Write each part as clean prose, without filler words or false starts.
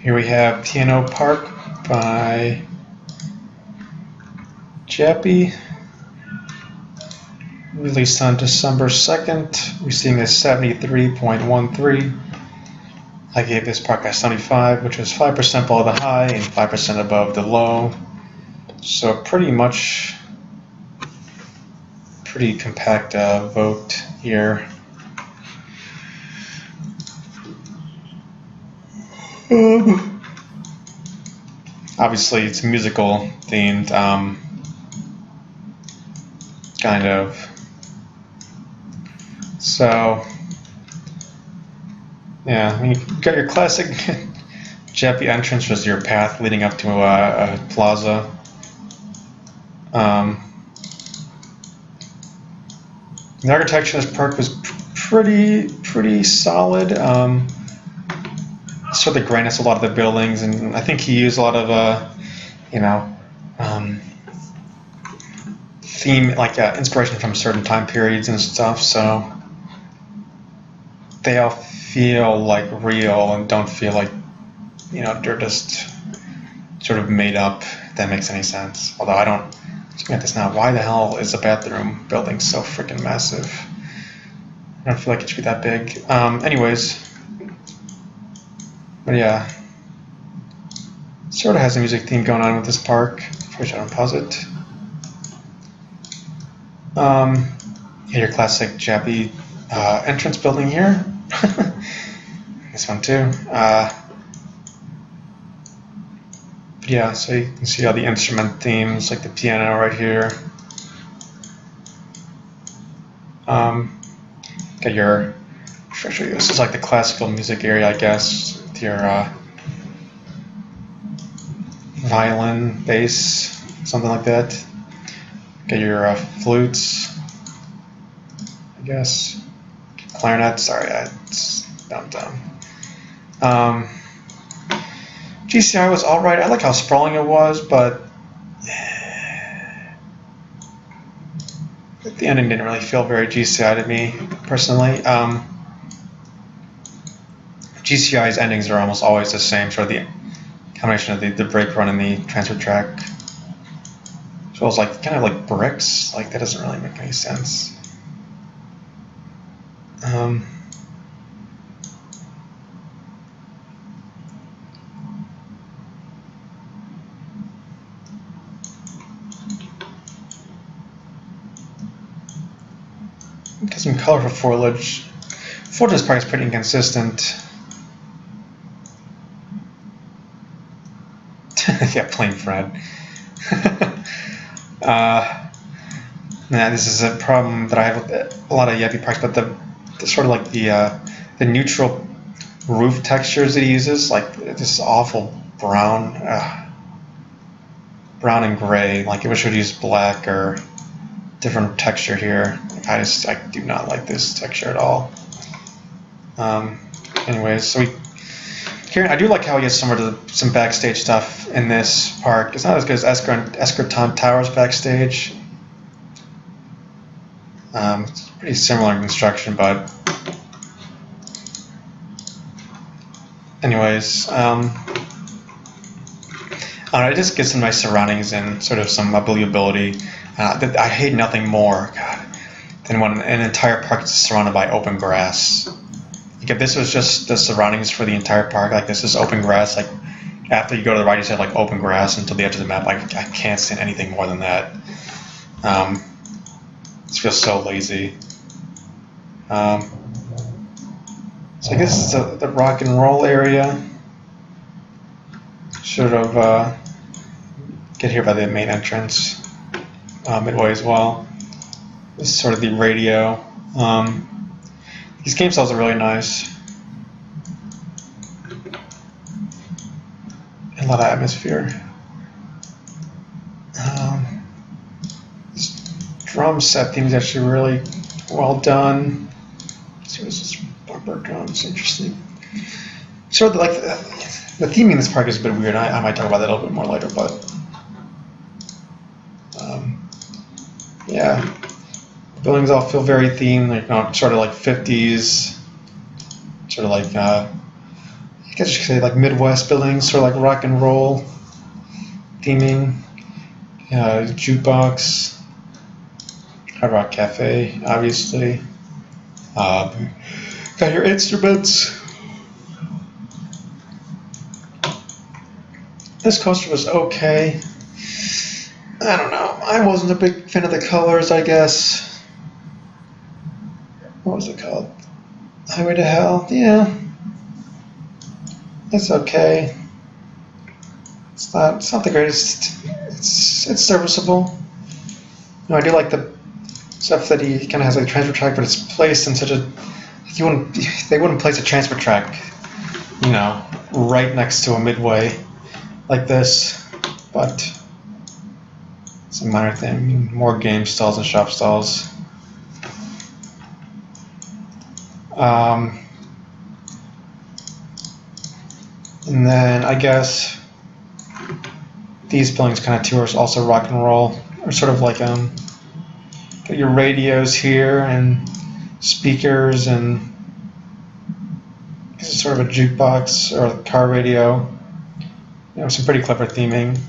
Here we have Piano Park by Jappy, released on December 2nd, receiving a 73.13. I gave this park a 75, which was 5% below the high and 5% above the low. So pretty compact vote here. Obviously, it's musical themed, kind of. So, yeah, I mean, you got your classic Jappy entrance, was your path leading up to a plaza. The architecture of this park was pretty solid. Sort of the grandness of a lot of the buildings, and I think he used a lot of theme, like inspiration from certain time periods and stuff. So they all feel like real and don't feel like they're just sort of made up. If that makes any sense. Although I don't. Looking at this now, why the hell is the bathroom building so freaking massive? I don't feel like it should be that big. Anyways, but yeah, sort of has a music theme going on with this park. Which I don't pause it. Your classic Jappy entrance building here. This one too. Yeah, so you can see all the instrument themes, like the piano right here. Got your, I'll show you, this is like the classical music area, I guess, with your violin, bass, something like that. Got your flutes, I guess, clarinet, sorry, it's dumb. GCI was alright. I like how sprawling it was, but the ending didn't really feel very GCI to me, personally. GCI's endings are almost always the same, sort of the combination of the brake run and the transfer track. So it was like kind of like bricks. Like that doesn't really make any sense. Got some colorful foliage. Foliage in this park is pretty inconsistent. Yeah, plain Fred. This is a problem that I have with a lot of Yappy parks, but the sort of like the neutral roof textures that he uses, like this awful brown and gray. Like I wish I would use black or different texture here. I do not like this texture at all. Anyways, so here I do like how he has some backstage stuff in this park. It's not as good as Eskerton Towers backstage. It's pretty similar in construction, but anyways, it just gives some nice surroundings and sort of some believability. I hate nothing more, than when an entire park is surrounded by open grass. Like if this was just the surroundings for the entire park, like this is open grass, like after you go to the right, you have like open grass until the edge of the map. I can't stand anything more than that. It feels so lazy. So I guess it's the rock and roll area. Sort of get here by the main entrance, midway as well. This is sort of the radio. These game styles are really nice. A lot of atmosphere. This drum set theme is actually really well done. Let's see, what's this bumper drums? Interesting. Sort of like the theming in this park is a bit weird. I might talk about that a little bit more later, but yeah. Buildings all feel very themed, like sort of like 50s, sort of like I guess you could say like Midwest buildings, sort of like rock and roll theming. Jukebox, Hard Rock Cafe, obviously. Got your instruments. This coaster was okay. I don't know. I wasn't a big fan of the colors, I guess. What was it called? Highway to Hell? Yeah. It's okay. It's not the greatest. It's serviceable. No, I do like the stuff that he kind of has like a transfer track, but it's placed in such a they wouldn't place a transfer track, right next to a midway like this. But it's a minor thing. More game stalls and shop stalls. And then I guess these buildings kind of tours also rock and roll, or sort of like got your radios here and speakers, and this is sort of a jukebox or a car radio. Some pretty clever theming.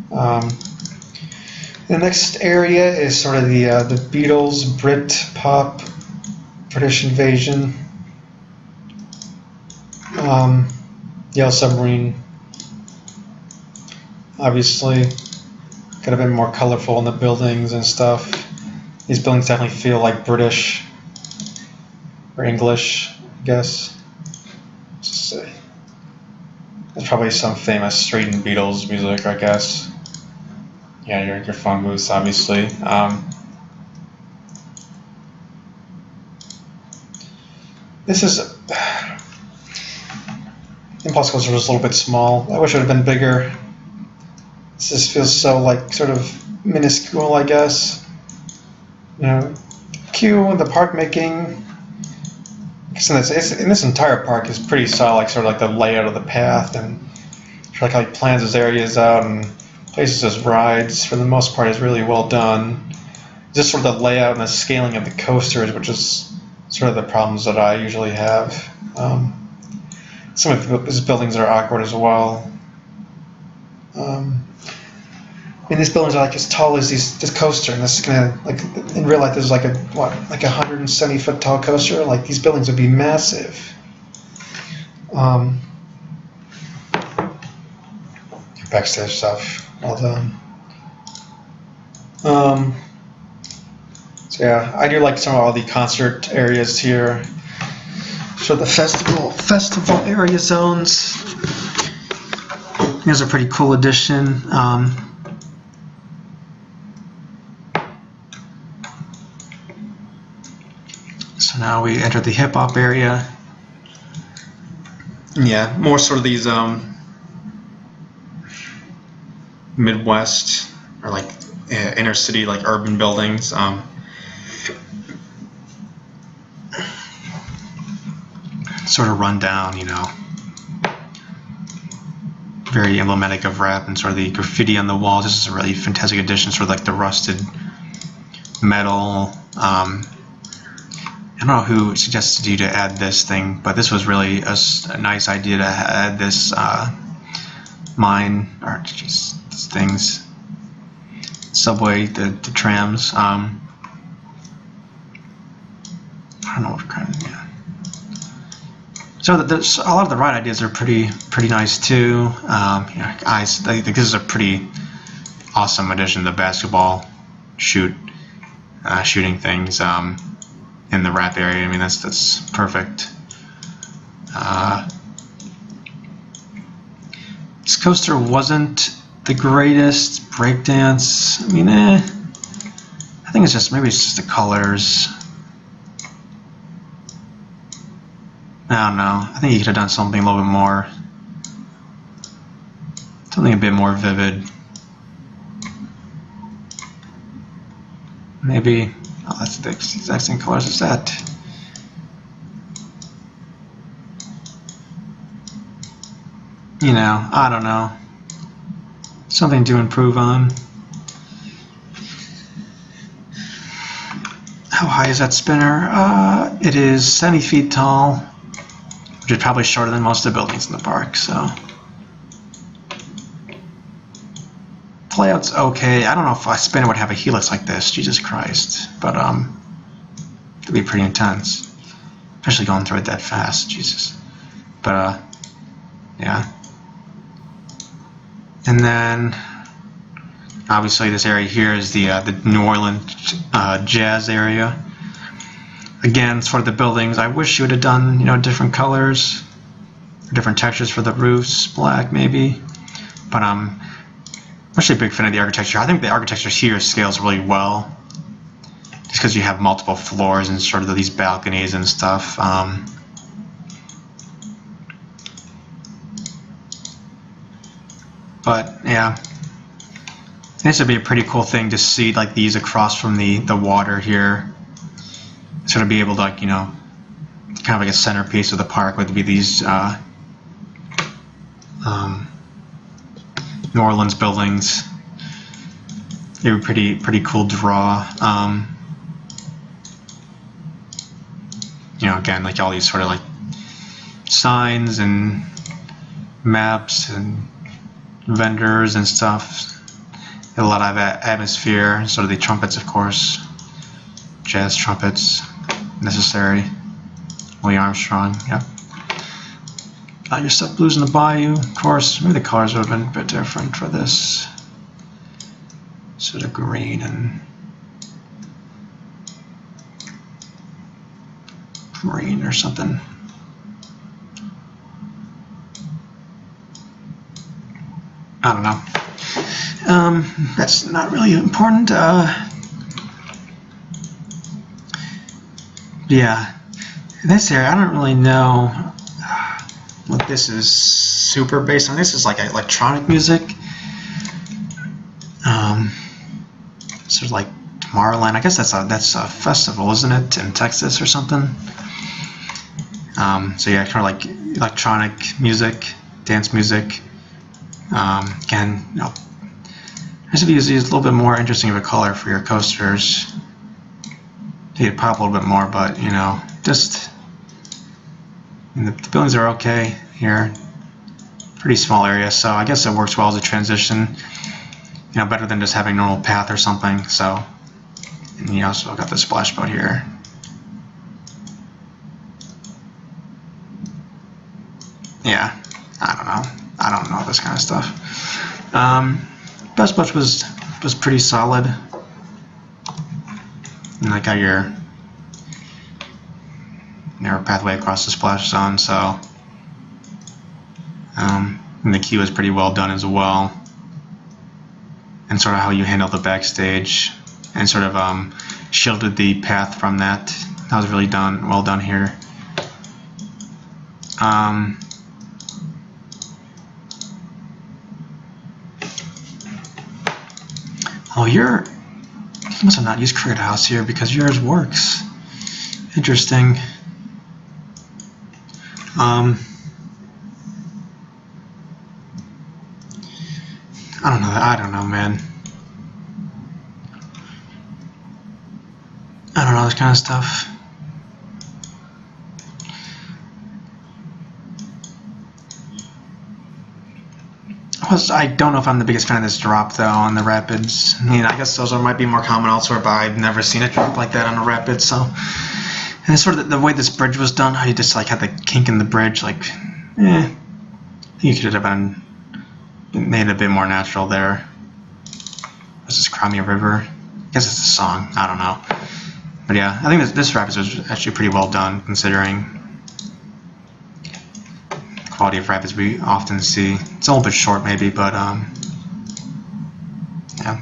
The next area is sort of the Beatles, Brit pop, British invasion. Yellow Submarine, obviously, could have been more colorful in the buildings and stuff. These buildings definitely feel like British or English, I guess. There's probably some famous street and Beatles music, I guess. Yeah, your phone booths, obviously. This is Impulse Coaster was a little bit small. I wish it would have been bigger. This just feels so like sort of minuscule, I guess. Q and the park making. In this entire park is pretty solid, like sort of like the layout of the path and sort of like how he plans his areas out and places his rides. For the most part, is really well done. Just sort of the layout and the scaling of the coasters, which is sort of the problems that I usually have. Some of his buildings are awkward as well. These buildings are like as tall as this coaster, and this is gonna like in real life. This is like a 170-foot tall coaster. Like these buildings would be massive. Backstage stuff, well done. So yeah, I do like some of all the concert areas here. So the festival area zones. These are a pretty cool addition. So now we enter the hip hop area. Yeah, more sort of these Midwest or like inner city, like urban buildings. Sort of run down, very emblematic of rap, and sort of the graffiti on the walls. This is a really fantastic addition, sort of like the rusted metal. I don't know who suggested you to add this thing, but this was really a nice idea to add this these things. Subway, the trams. I don't know what kind of, yeah. So a lot of the ride ideas are pretty nice too. I think this is a pretty awesome addition to the basketball shooting things in the rap area. I mean, that's perfect. This coaster wasn't the greatest. Breakdance, I mean, I think it's just the colors. I don't know. I think he could have done something a little bit more. Something a bit more vivid. Maybe. Oh, that's the exact same colors as that. I don't know. Something to improve on. How high is that spinner? It is 70 feet tall. which is probably shorter than most of the buildings in the park. So the layout's okay. I don't know if I spin it would have a helix like this. Jesus Christ, but it'd be pretty intense, especially going through it that fast. Jesus, but yeah. And then obviously this area here is the New Orleans jazz area. Again, sort of the buildings. I wish you would have done, you know, different colors, different textures for the roofs, black maybe. But I'm actually a big fan of the architecture. I think the architecture here scales really well, just because you have multiple floors and sort of these balconies and stuff. But yeah, this would be a pretty cool thing to see, like these across from the water here. Sort of be able to, like, you know, kind of like a centerpiece of the park would be these New Orleans buildings. They were pretty cool draw. You know, again, like all these sort of like signs and maps and vendors and stuff. A lot of atmosphere. Sort of the trumpets, of course, jazz trumpets, necessary. Louis Armstrong, yeah. Your stuff blues in the bayou, of course. Maybe the colors would have been a bit different for this. Sort of green and green or something. I don't know. That's not really important. Yeah, this area, I don't really know what this is super based on. This is like electronic music. Sort of like Tomorrowland. I guess that's a festival, isn't it, in Texas or something? So yeah, kind of like electronic music, dance music. Again, you know, this would be a little bit more interesting of a color for your coasters. You could pop a little bit more, but you know, just the buildings are okay here. Pretty small area, so I guess it works well as a transition. You know, better than just having a normal path or something. So, and you also got the splash boat here. Yeah, I don't know this kind of stuff. Best Bush was pretty solid. And I got your narrow pathway across the splash zone, so and the queue was pretty well done as well. And sort of how you handle the backstage and sort of shielded the path from that. That was really well done here. Oh, you must have not used Cricket House here because yours works. Interesting. I don't know, man. I don't know this kind of stuff. I don't know if I'm the biggest fan of this drop though on the rapids. I mean, I guess those might be more common elsewhere, but I've never seen a drop like that on a rapid. So, and it's sort of the way this bridge was done, how you just like had the kink in the bridge, like, I think you could have made it a bit more natural there. This is Crimea River. I guess it's a song. I don't know, but yeah, I think this rapids was actually pretty well done considering quality of rapids we often see. It's a little bit short maybe, but yeah.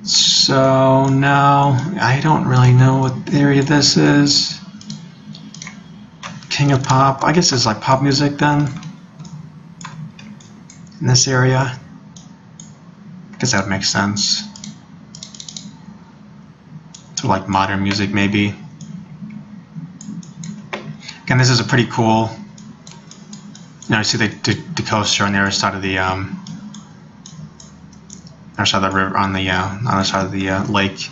So now I don't really know what area this is. King of Pop. I guess it's like pop music then in this area. I guess that would make sense. So like modern music maybe. Again, this is a pretty cool, you know, you see the coaster on the other side of the other side of the river, on the other side of the lake.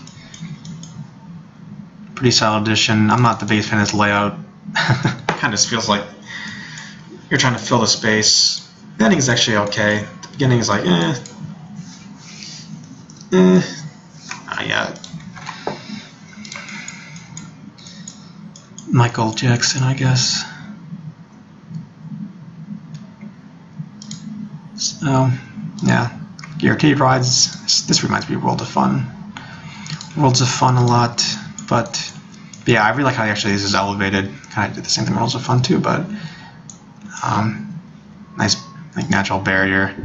Pretty solid addition. I'm not the biggest fan of this layout. Kind of feels like you're trying to fill the space. The ending is actually okay. The beginning is like, yeah. Michael Jackson, I guess. So, yeah. Guaranteed rides. This reminds me of World of Fun. Worlds of Fun a lot, but yeah, I really like how actually this is elevated. Kind of did the same thing in Worlds of Fun too, but nice like natural barrier.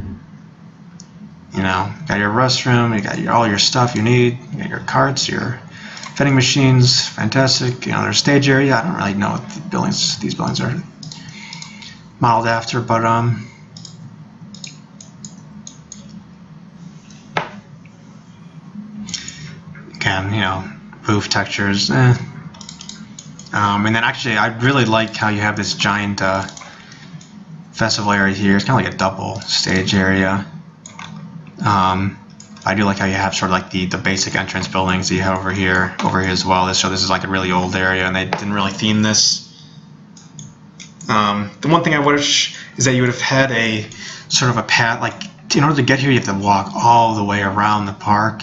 You know, you got your restroom, you got all your stuff you need, you got your carts, your vending machines, fantastic. You know, there's stage area. I don't really know what these buildings are modeled after, but again, you know, roof textures, and then actually, I really like how you have this giant festival area here. It's kind of like a double stage area. I do like how you have sort of like the basic entrance buildings that you have over here as well. So this is like a really old area, and they didn't really theme this. The one thing I wish is that you would have had a sort of a path, like in order to get here you have to walk all the way around the park.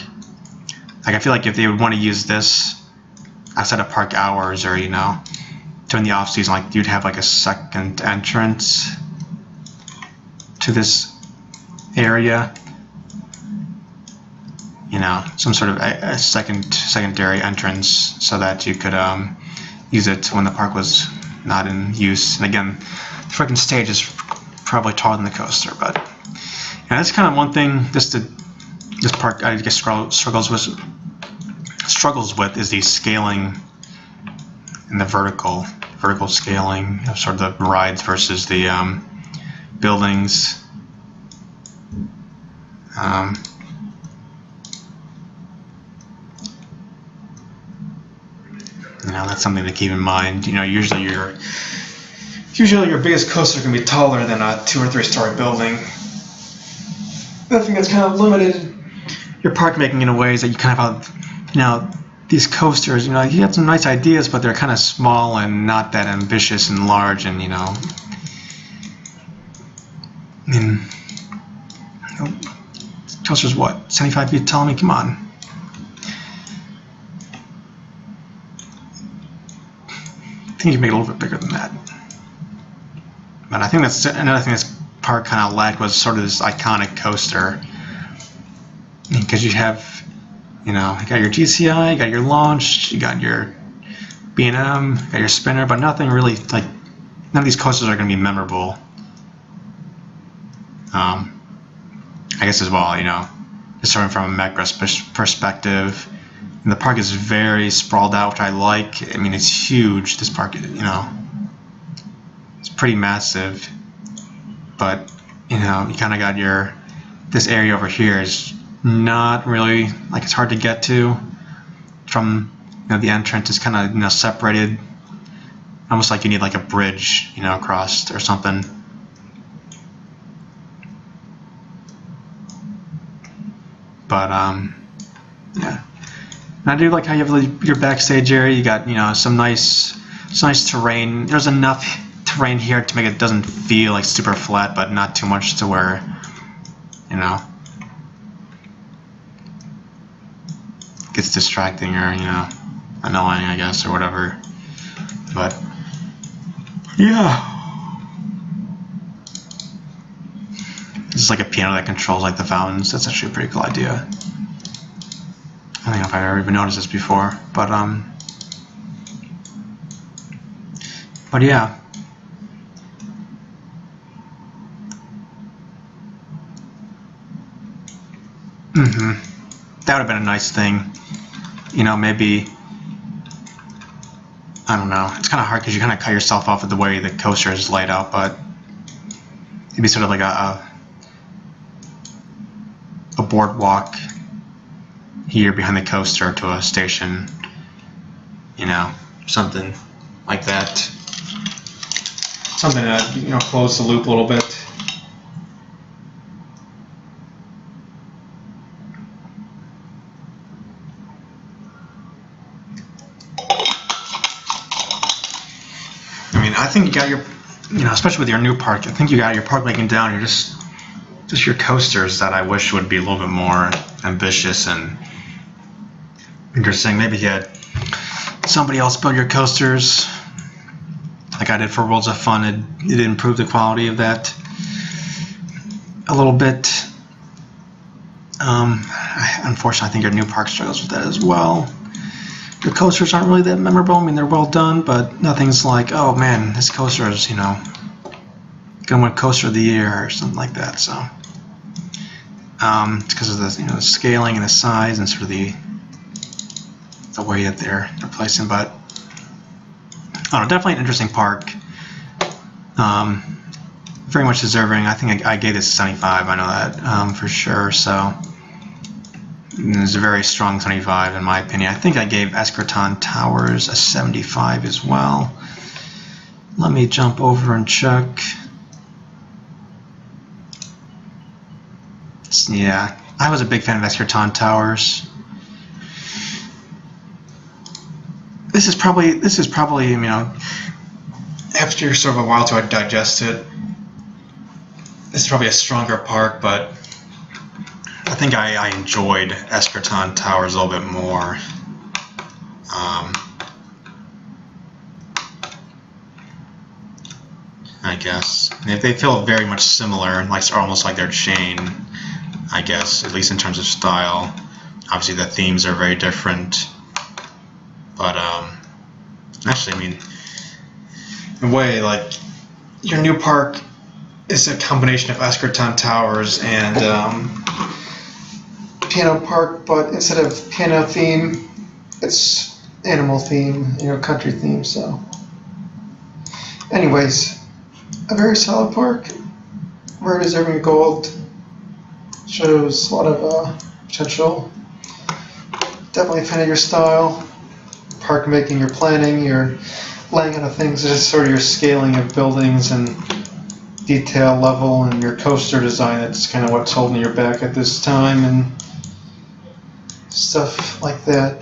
Like I feel like if they would want to use this outside of park hours, or you know, during the off season, like you'd have like a second entrance to this area. You know, some sort of a secondary entrance, so that you could use it when the park was not in use. And again, the freaking stage is probably taller than the coaster, but yeah, that's kind of one thing this park I guess struggles with is the scaling and the vertical scaling of sort of the rides versus the buildings. You know, that's something to keep in mind. You know, usually your biggest coaster can be taller than a 2 or 3 story building. I think that's kind of limited your park making in ways that you kind of have, you know, these coasters, you know, you have some nice ideas, but they're kind of small and not that ambitious and large, and, you know, I mean, you know, coaster's what, 75 feet tall? I mean, come on. I think you can make it a little bit bigger than that. But I think that's another thing this park kind of lacked, was sort of this iconic coaster. Because you have, you know, you got your GCI, you got your launch, you got your B&M, you got your spinner, but nothing really, like, none of these coasters are going to be memorable. I guess as well, you know, just sort of from a macro perspective. And the park is very sprawled out, which I like. I mean, it's huge, this park, you know. It's pretty massive. But, you know, you kind of got this area over here is not really, like, it's hard to get to from, you know, the entrance is kind of, you know, separated. Almost like you need like a bridge, you know, across or something. But, yeah. And I do like how you have your backstage area. You got, you know, some nice terrain. There's enough terrain here to make it doesn't feel like super flat, but not too much to where, you know, gets distracting or, you know, annoying, I guess, or whatever. But yeah, this is like a piano that controls like the fountains. That's actually a pretty cool idea. I don't know if I've ever even noticed this before, but yeah. That would have been a nice thing, you know. Maybe, I don't know. It's kind of hard because you kind of cut yourself off with the way the coaster is laid out, but maybe sort of like a boardwalk here behind the coaster to a station, you know, something like that. Something to, you know, close the loop a little bit. I think you got your, especially with your new park, I think you got your park making down. You're just your coasters that I wish would be a little bit more ambitious and interesting. Maybe you had somebody else build your coasters like I did for Worlds of Fun. It improved the quality of that a little bit. Unfortunately, I think your new park struggles with that as well. Your coasters aren't really that memorable. I mean, they're well done, but nothing's like, oh man, this coaster is, gonna win Coaster of the Year or something like that. So, it's because of the, the scaling and the size and sort of the way that they're placing. But I don't know, definitely an interesting park. Very much deserving. I think I gave this a 75. I know that for sure. So. It's a very strong 75 in my opinion. I think I gave Escraton Towers a 75 as well. Let me jump over and check. Yeah, I was a big fan of Escraton Towers. This is probably after sort of a while to digest it. This is probably a stronger park, but I think I enjoyed Escraton Towers a little bit more. I guess they feel very much similar, almost like they're chain. I guess, at least in terms of style. Obviously, the themes are very different. But actually, I mean, in a way, like your new park is a combination of Escraton Towers and Piano Park, but instead of piano theme, it's animal theme, country theme. So, anyways, a very solid park, very deserving gold. Shows a lot of potential. Definitely a fan of your style, park making, your planning, your laying out of things, just sort of your scaling of buildings and detail level, and your coaster design. That's kind of what's holding your back at this time, and stuff like that.